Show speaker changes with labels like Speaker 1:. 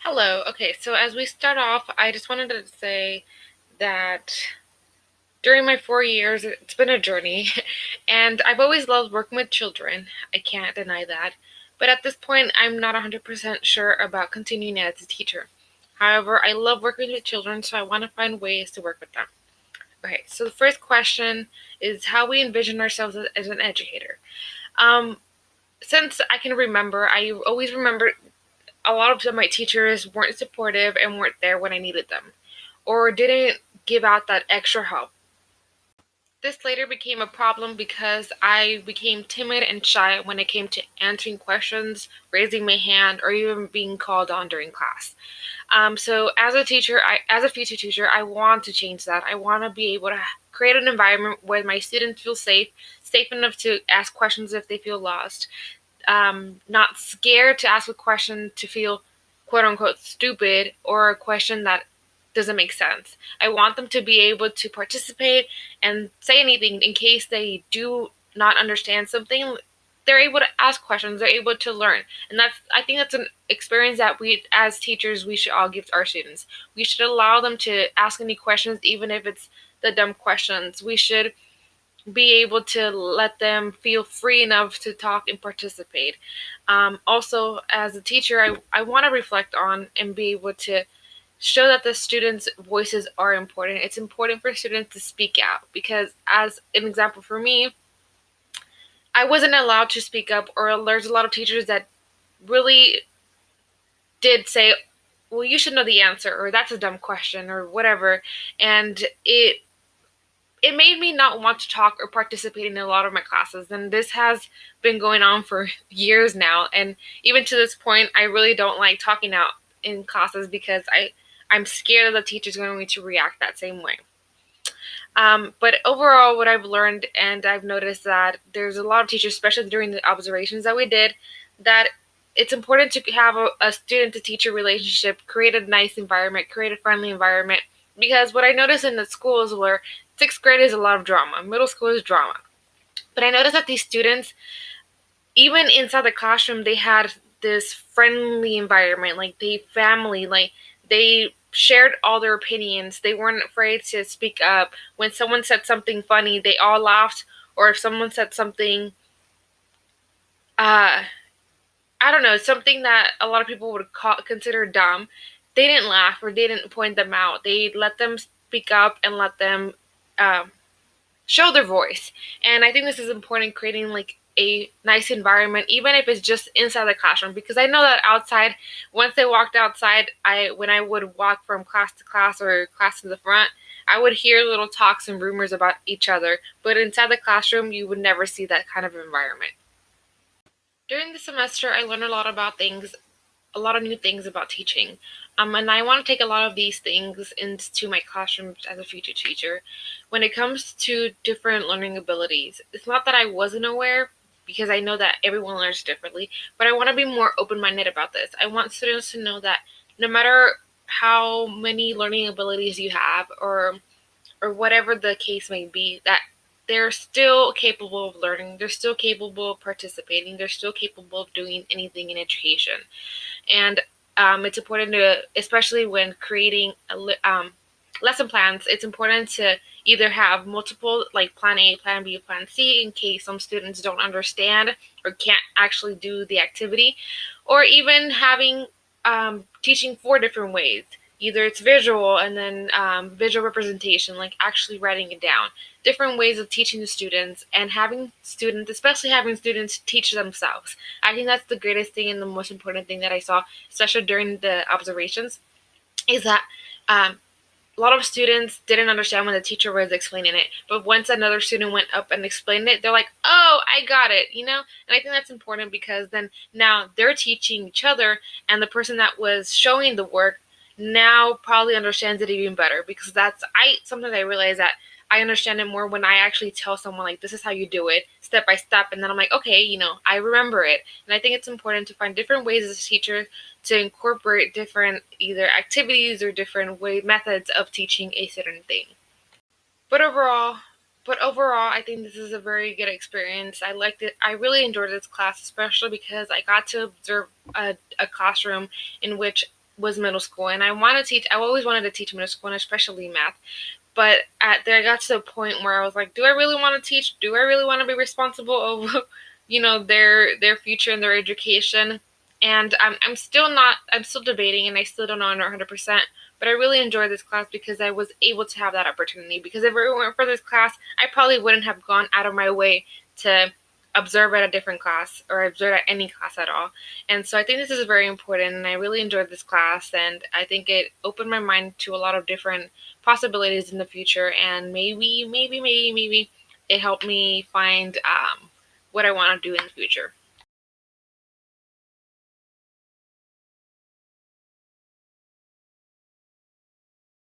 Speaker 1: Hello. Okay, so as we start off, I just wanted to say that during my 4 years, it's been a journey, and I've always loved working with children. I can't deny that. But at this point, I'm not 100% sure about continuing as a teacher. However, I love working with children, so I want to find ways to work with them. Okay, so the first question is how we envision ourselves as an educator. Um, since I can remember, I always remember a lot of my teachers weren't supportive and weren't there when I needed them, or didn't give out that extra help. This later became a problem because I became timid and shy when it came to answering questions, raising my hand, or even being called on during class. So as a future teacher, I want to change that. I want to be able to create an environment where my students feel safe, safe enough to ask questions if they feel lost, not scared to ask a question to feel quote unquote stupid or a question that doesn't make sense. I want them to be able to participate and say anything in case they do not understand something. They're able to ask questions, they're able to learn. And I think that's an experience that we as teachers we should all give to our students. We should allow them to ask any questions even if it's the dumb questions. We should be able to let them feel free enough to talk and participate. Also, as a teacher, I want to reflect on and be able to show that the students' voices are important. It's important for students to speak out because, as an example for me, I wasn't allowed to speak up, or there's a lot of teachers that really did say, well, you should know the answer, or that's a dumb question, or whatever. And it made me not want to talk or participate in a lot of my classes. And this has been going on for years now. And even to this point, I really don't like talking out in classes because I'm scared that the teacher's going to react that same way. But overall, what I've learned and I've noticed that there's a lot of teachers, especially during the observations that we did, that it's important to have a student to teacher relationship, create a nice environment, create a friendly environment. Because what I noticed in the schools where sixth grade is a lot of drama, middle school is drama. But I noticed that these students, even inside the classroom, they had this friendly environment, like they shared all their opinions. They weren't afraid to speak up. When someone said something funny, they all laughed. Or if someone said something, uh, I don't know, something that a lot of people would consider dumb, they didn't laugh or they didn't point them out. They let them speak up and let them um, show their voice. And I think this is important, creating like a nice environment, even if it's just inside the classroom. Because I know that outside, once they walked outside, when I would walk from class to class or class to the front, I would hear little talks and rumors about each other. But inside the classroom, you would never see that kind of environment. During the semester, I learned a lot of new things about teaching. And I want to take a lot of these things into my classrooms as a future teacher. When it comes to different learning abilities, it's not that I wasn't aware because I know that everyone learns differently, but I want to be more open minded about this. I want students to know that no matter how many learning abilities you have, or whatever the case may be, that they're still capable of learning, they're still capable of participating, they're still capable of doing anything in education. And it's important to, especially when creating lesson plans, it's important to either have multiple, like plan A, plan B, plan C, in case some students don't understand or can't actually do the activity, or even having teaching four different ways. Either it's visual and then visual representation, like actually writing it down, different ways of teaching the students, and having students, especially having students, teach themselves. I think that's the greatest thing and the most important thing that I saw, especially during the observations, is that a lot of students didn't understand when the teacher was explaining it. But once another student went up and explained it, they're like, oh, I got it. And I think that's important because then now they're teaching each other, and the person that was showing the work now probably understands it even better because sometimes I realize that I understand it more when I actually tell someone, like, this is how you do it step by step, and then I'm like, okay, I remember it. And I think it's important to find different ways as a teacher to incorporate different either activities or different methods of teaching a certain thing. But overall, I think this is a very good experience. I liked it. I really enjoyed this class, especially because I got to observe a classroom in which was middle school, and I always wanted to teach middle school, and especially math. But there, I got to the point where I was like, do I really want to teach? Do I really want to be responsible of, their future and their education? And I'm still not. I'm still debating, and I still don't know 100%. But I really enjoyed this class because I was able to have that opportunity. Because if it weren't for this class, I probably wouldn't have gone out of my way to observe at a different class or observe at any class at all. And so I think this is very important, and I really enjoyed this class, and I think it opened my mind to a lot of different possibilities in the future, and maybe it helped me find what I want to do in the future.